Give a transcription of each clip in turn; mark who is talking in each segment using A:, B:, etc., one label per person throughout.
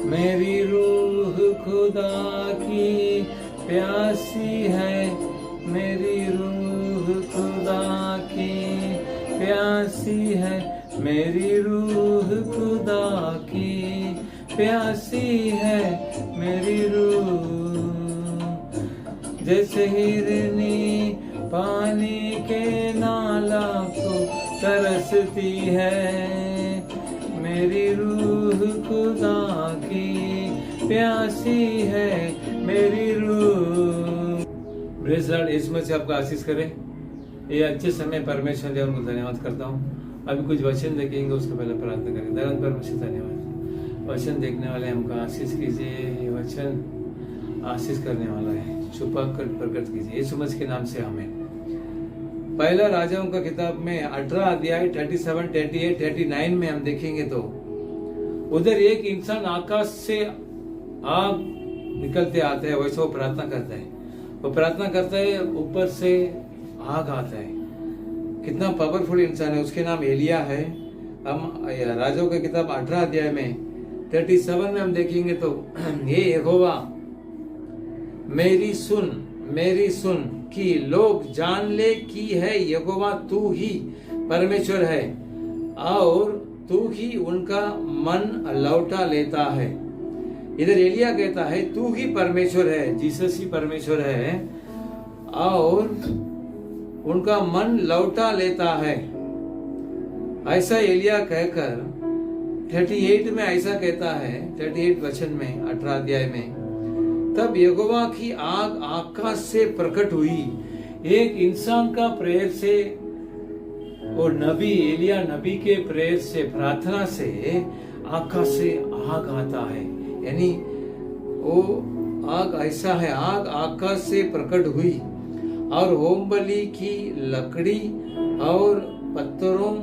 A: मेरी रूह खुदा की प्यासी है, मेरी रूह खुदा की प्यासी है, मेरी रूह खुदा की प्यासी है, मेरी रूह जैसे हिरनी पानी के नाला को तरसती है, मेरी रूह खुदा की प्यासी है, मेरी रूह। प्रेज़ लॉर्ड, इसमें से आपका आशीष करें। ये अच्छे समय परमेश्वर देव को धन्यवाद करता हूँ। अभी कुछ वचन देखेंगे, उसके पहले प्रार्थना करें। धन्यवाद परमेश्वर, धन्यवाद। वचन देखने वाले हमको आशीष कीजिए। ये वचन आशीष करने वाला है, छुपा कर प्रकट कीजिए, यीशु मसीह के नाम से आमीन। पहला राजाओं का किताब में 18 अध्याय 37, 38, 39 में हम देखेंगे तो उधर एक इंसान आकाश से आग निकलते आते हैं, वैसे वो प्रार्थना करता है। वो प्रार्थना करता है, ऊपर से आग आता है। कितना पावरफुल इंसान है, उसके नाम एलिया है। हम राजाओं की किताब 18 अध्याय में 37 में हम देखेंगे तो ये यहोवा मेरी सुन कि लोग जान ले कि है यहोवा तू ही परमेश्वर है और तू ही उनका मन लौटा लेता है। इधर एलिया कहता है तू ही परमेश्वर है, जीसस ही परमेश्वर है और उनका मन लौटा लेता है। ऐसा एलिया कहकर 38 में ऐसा कहता है, 38 वचन में 18 अध्याय में, तब यहोवा की आग आकाश से प्रकट हुई। एक इंसान का प्रेयर से और नबी एलिया नबी के प्रेयर से, प्रार्थना से आकाश से आग आता है। यानी वो आग ऐसा है, आग आकाश से प्रकट हुई और होम बलि की लकड़ी और पत्थरों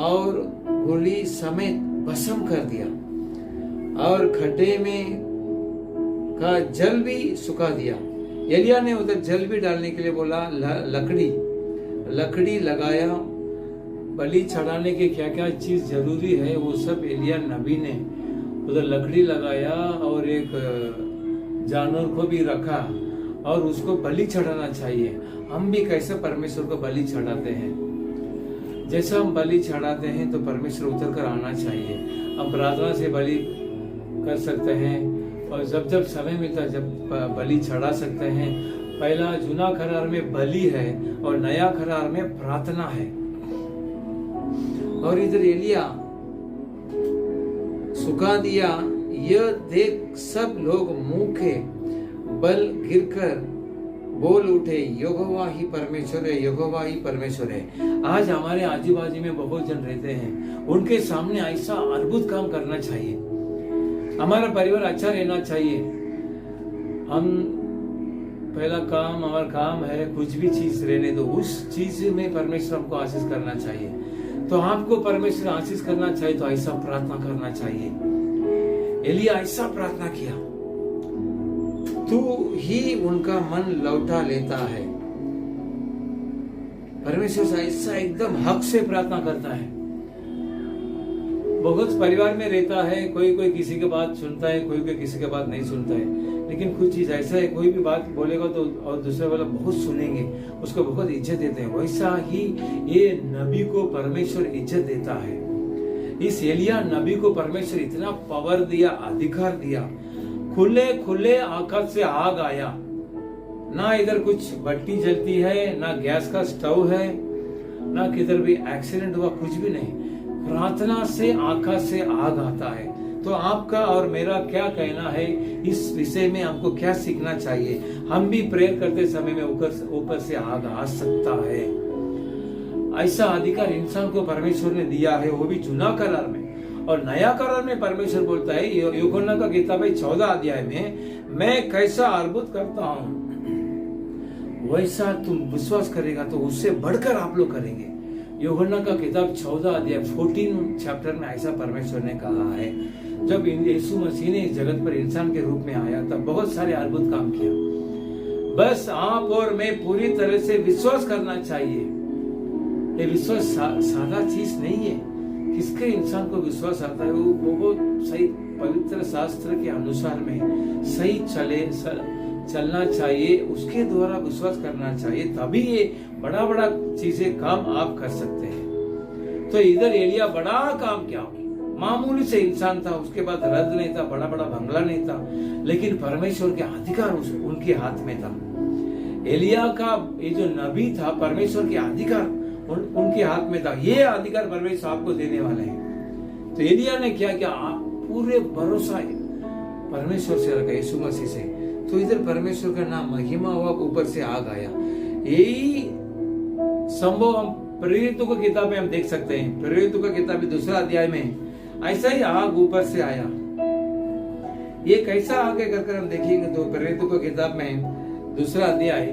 A: और गोली समेत भस्म कर दिया और खड्डे में का जल भी सुखा दिया। एलिया ने उधर जल भी डालने के लिए बोला, लकड़ी लगाया। बलि चढ़ाने के क्या क्या चीज जरूरी है वो सब एलिया नबी ने उधर लकड़ी लगाया और एक जानवर को भी रखा और उसको बलि चढ़ाना चाहिए। हम भी कैसे परमेश्वर को बलि चढ़ाते हैं, जैसा हम बलि चढ़ाते हैं तो परमेश्वर उतर कर आना चाहिए। हम प्रार्थना से बलि कर सकते हैं और जब जब समय मिलता है जब बलि चढ़ा सकते हैं। पहला जूना करार में बलि है और नया करार में प्रार्थना है। और इधर एलिया सुखा दिया, यह देख सब लोग मुंह के बल गिरकर बोल उठे, यहोवा ही परमेश्वर है, यहोवा ही परमेश्वर है। आज हमारे आजू बाजू में बहुत जन रहते हैं, उनके सामने ऐसा अद्भुत काम करना चाहिए। हमारा परिवार अच्छा रहना चाहिए। हम पहला काम, हमारा काम है कुछ भी चीज रहने दो, उस चीज में परमेश्वर हमको आशीष करना चाहिए। तो आपको परमेश्वर आशीष करना चाहिए तो ऐसा प्रार्थना करना चाहिए। एलिया ऐसा प्रार्थना किया, तू ही उनका मन लौटा लेता है। परमेश्वर ऐसा एकदम हक से प्रार्थना करता है। बहुत परिवार में रहता है, कोई कोई किसी की बात सुनता है, कोई कोई किसी की बात नहीं सुनता है। लेकिन कुछ चीज ऐसा है, कोई भी बात बोलेगा तो और दूसरे वाला बहुत सुनेंगे, उसको बहुत इज्जत देते हैं। वैसा ही ये नबी को परमेश्वर इज्जत देता है। इस एलिया नबी को परमेश्वर इतना पावर दिया, अधिकार दिया, खुले खुले आकाश से आग आया। ना इधर कुछ बत्ती जलती है, ना गैस का स्टोव है, ना किधर भी एक्सीडेंट हुआ, कुछ भी नहीं। प्रार्थना से आकाश से आग आता है। तो आपका और मेरा क्या कहना है इस विषय में, हमको क्या सीखना चाहिए? हम भी प्रेयर करते समय में ऊपर से आग आ सकता है। ऐसा अधिकार इंसान को परमेश्वर ने दिया है, वो भी जूना करार में। और नया करार में परमेश्वर बोलता है, यूहन्ना का किताब है 14 अध्याय में, मैं कैसा अद्भुत करता हूं वैसा तुम विश्वास करेगा तो उससे बढ़कर आप लोग करेंगे। यूहन्ना का किताब 14 अध्याय 14 चैप्टर में ऐसा परमेश्वर ने कहा है। जब यीशु मसीह ने इस जगत पर इंसान के रूप में आया तब बहुत सारे अद्भुत काम किया। बस आप और मैं पूरी तरह से विश्वास करना चाहिए। ये विश्वास सादा चीज नहीं है। किसके इंसान को विश्वास आता है वो बहुत सही पवित्र शास्त्र के अनुसार में सही चलना चाहिए, उसके द्वारा विश्वास करना चाहिए, तभी ये बड़ा बड़ा चीजें काम आप कर सकते हैं। तो इधर एलिया बड़ा काम क्या हो, मामूली से इंसान था, उसके बाद रथ नहीं था, बड़ा बड़ा बंगला नहीं था, लेकिन परमेश्वर के अधिकार उनके हाथ में था। एलिया का ये जो नबी था, परमेश्वर के अधिकार उनके हाथ में था। ये अधिकार परमेश्वर आपको देने वाले हैं। तो एलिया ने क्या किया, पूरे भरोसा परमेश्वर से रखा, यीशु मसीह से। तो इधर परमेश्वर का नाम महिमा हुआ, ऊपर से आग आया। यही संभव हम प्रेरितों की किताब में हम देख सकते हैं। प्रेरितों का किताब 2 अध्याय में ऐसा ही आग ऊपर से आया। ये कैसा आग है कर हम देखेंगे तो प्रेरितों की किताब में 2 अध्याय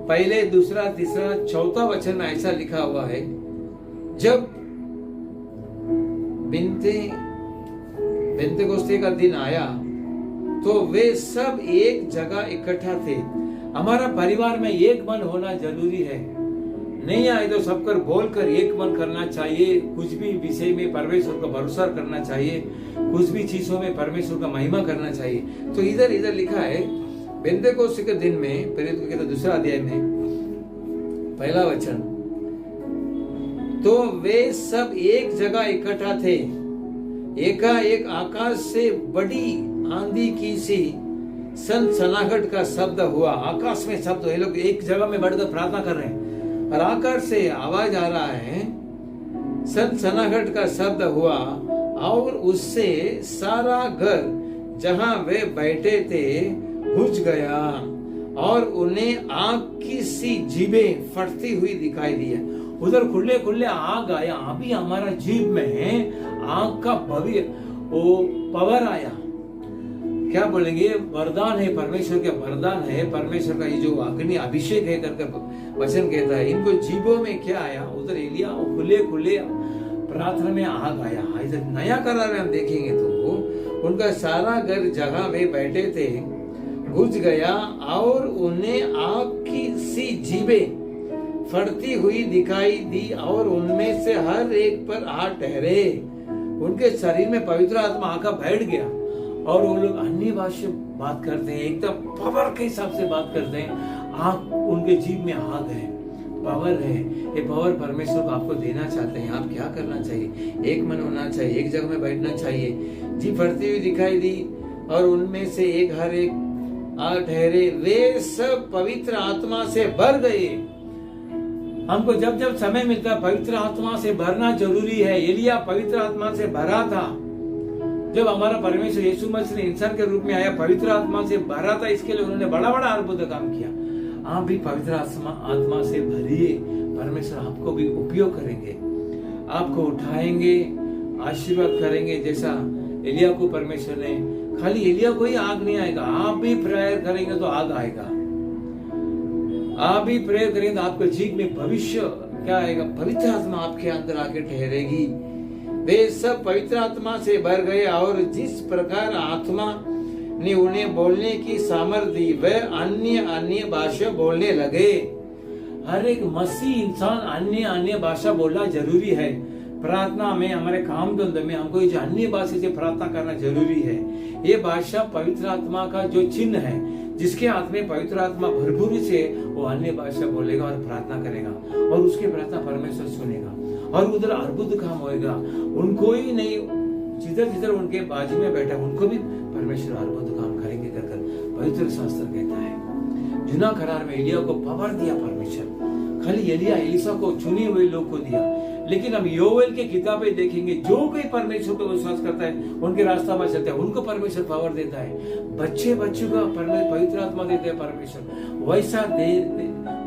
A: 1, 2, 3, 4 वचन में ऐसा लिखा हुआ है, जब बिन्तेकोस्ते का दिन आया तो वे सब एक जगह इकट्ठा थे। हमारा परिवार में एक मन होना जरूरी है। नहीं आए तो सबकर बोलकर एक मन करना चाहिए। कुछ भी विषय में परमेश्वर का भरोसा करना चाहिए, कुछ भी चीजों में परमेश्वर का महिमा करना चाहिए। तो इधर लिखा है बिन्तेकोस्ते के दिन में, प्रेरितों के 2 अध्याय में 1 वचन, तो वे सब एक जगह इकट्ठा थे। एकाएक आकाश से बड़ी आंधी की सी सनसनाहट का शब्द हुआ। आकाश में शब्द, ये लोग एक जगह में बढ़कर प्रार्थना कर रहे हैं और आकाश से आवाज आ रहा है, सनसनाहट का शब्द हुआ और उससे सारा घर जहां वे बैठे थे बुझ गया और उन्हें आग की सी जीभें फटती हुई दिखाई दी। उधर खुले खुले आग आया। अभी हमारा जीभ में आग का पावर आया। क्या बोलेंगे, वरदान है, परमेश्वर का वरदान है, परमेश्वर का ये जो अग्नि अभिषेक है करके वचन कहता है। इनको जीवों में क्या आया, उधर एलिया खुले खुले प्रार्थना में आग आया। इधर नया करार में हम देखेंगे तो उनका सारा घर जगह में बैठे थे बुझ गया और उन्हें आग की सी जीभें फटती हुई दिखाई दी और उनमें से हर एक पर आ ठहरे। उनके शरीर में पवित्र आत्मा आकर बैठ गया और वो लोग अन्य भाषा बात करते हैं, एकदम पावर के हिसाब से बात करते हैं। आग उनके जीव में आग है, पावर है। ये पावर परमेश्वर को आपको देना चाहते हैं। आप क्या करना चाहिए, एक मन होना चाहिए, एक जगह में बैठना चाहिए। जीभ फटती हुई दिखाई दी और उनमें से हर एक आ ठहरे। वे सब पवित्र आत्मा से भर गए। हमको जब जब समय मिलता है पवित्र आत्मा से भरना जरूरी है। एलिया पवित्र आत्मा से भरा था। जब हमारा परमेश्वर यीशु मसीह ने इंसान के रूप में आया, पवित्र आत्मा से भरा था, इसके लिए उन्होंने बड़ा बड़ा अद्भुत काम किया। आप भी पवित्र आत्मा से भरिए, परमेश्वर आपको भी उपयोग करेंगे, आपको उठाएंगे, आशीर्वाद करेंगे। जैसा एलिया को परमेश्वर ने, खाली एलिया को ही आग नहीं आएगा, आप भी प्रेयर करेंगे तो आग आएगा। आप भी प्रेयर करेंगे तो आपके जीवन में भविष्य क्या आएगा, पवित्र आत्मा आपके अंदर आके ठहरेगी। वे सब पवित्र आत्मा से भर गए और जिस प्रकार आत्मा ने उन्हें बोलने की सामर्थ्य दी, वह अन्य भाषा बोलने लगे। हर एक मसीह इंसान अन्य भाषा बोलना जरूरी है। प्रार्थना में, हमारे काम धंधे में हमको ये अन्य भाषा से प्रार्थना करना जरूरी है। ये भाषा पवित्र आत्मा का जो चिन्ह है, जिसके हाथ में पवित्र आत्मा भरपूरी से वो अन्य भाषा बोलेगा और प्रार्थना करेगा और उसकी प्रार्थना परमेश्वर सुनेगा और उधर अद्भुत काम होएगा। उनको ही नहीं, जिधर जिधर उनके बाजू में बैठा उनको भी परमेश्वर अद्भुत काम करेंगे कर पवित्र शास्त्र कहता है। जुना करार में एलिया को पावर दिया परमेश्वर, खाली एलिया एलिसा को चुने हुए लोग को दिया। लेकिन हम योवेल की किताबें देखेंगे, जो कोई परमेश्वर को विश्वास करता है, उनके रास्ता में चलता है, उनको परमेश्वर पावर देता है। बच्चों को पवित्र आत्मा देते हैं परमेश्वर, वैसा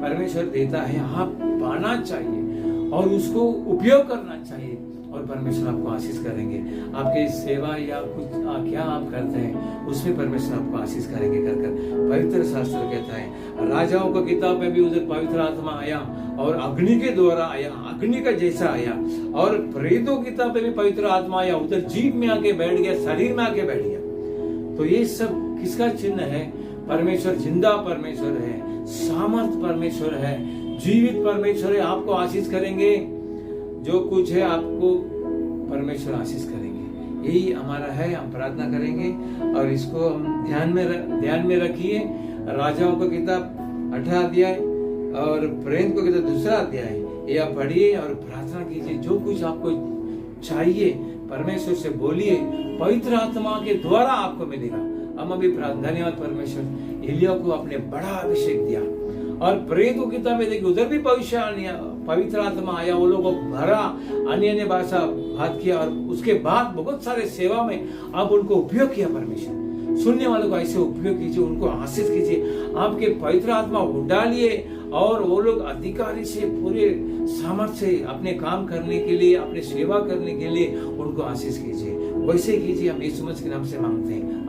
A: परमेश्वर देता है। आप पाना चाहिए और उसको उपयोग करना चाहिए और परमेश्वर आपको आशीष करेंगे। आपके सेवा या कुछ क्या आप करते हैं उसमें परमेश्वर आपको आशीष करेंगे कर पवित्र शास्त्र कहता है। राजाओं की किताब में भी उधर पवित्र आत्मा आया और अग्नि के द्वारा आया, अग्नि का जैसा आया। और प्रेरितों की किताब में भी पवित्र आत्मा आया, उधर जीभ में आके बैठ गया, शरीर में आके बैठ गया। तो ये सब किसका चिन्ह है? परमेश्वर जिंदा परमेश्वर है, सामर्थ परमेश्वर है, जीवित परमेश्वर है। आपको आशीष करेंगे, जो कुछ है आपको परमेश्वर आशीष करेंगे। यही हमारा है, हम प्रार्थना करेंगे और इसको हम ध्यान में रखिए। राजाओं का किताब 18 अध्याय और प्रेरित को किताब 2 अध्याय, ये आप पढ़िए और प्रार्थना कीजिए। जो कुछ आपको चाहिए परमेश्वर से बोलिए, पवित्र आत्मा के द्वारा आपको मिलेगा। हम अभी धन्यवाद परमेश्वर, एलिया को आपने बड़ा अभिषेक दिया और प्रेरित की किताब में देखिए उधर भी पवित्र आत्मा आया, वो लोगों को भरा, अन्य भाषा बात किया और उसके बाद बहुत सारे सेवा में आप उनको उपयोग किया। परमेश्वर सुनने वालों को ऐसे उपयोग कीजिए, उनको आशीष कीजिए, आपके पवित्र आत्मा उडालिए और वो लोग अधिकारी से पूरे सामर्थ्य से अपने काम करने के लिए, अपने सेवा करने के लिए उनको आशीष कीजिए। वैसे कीजिए, हम यीशु मसीह के नाम से मांगते हैं।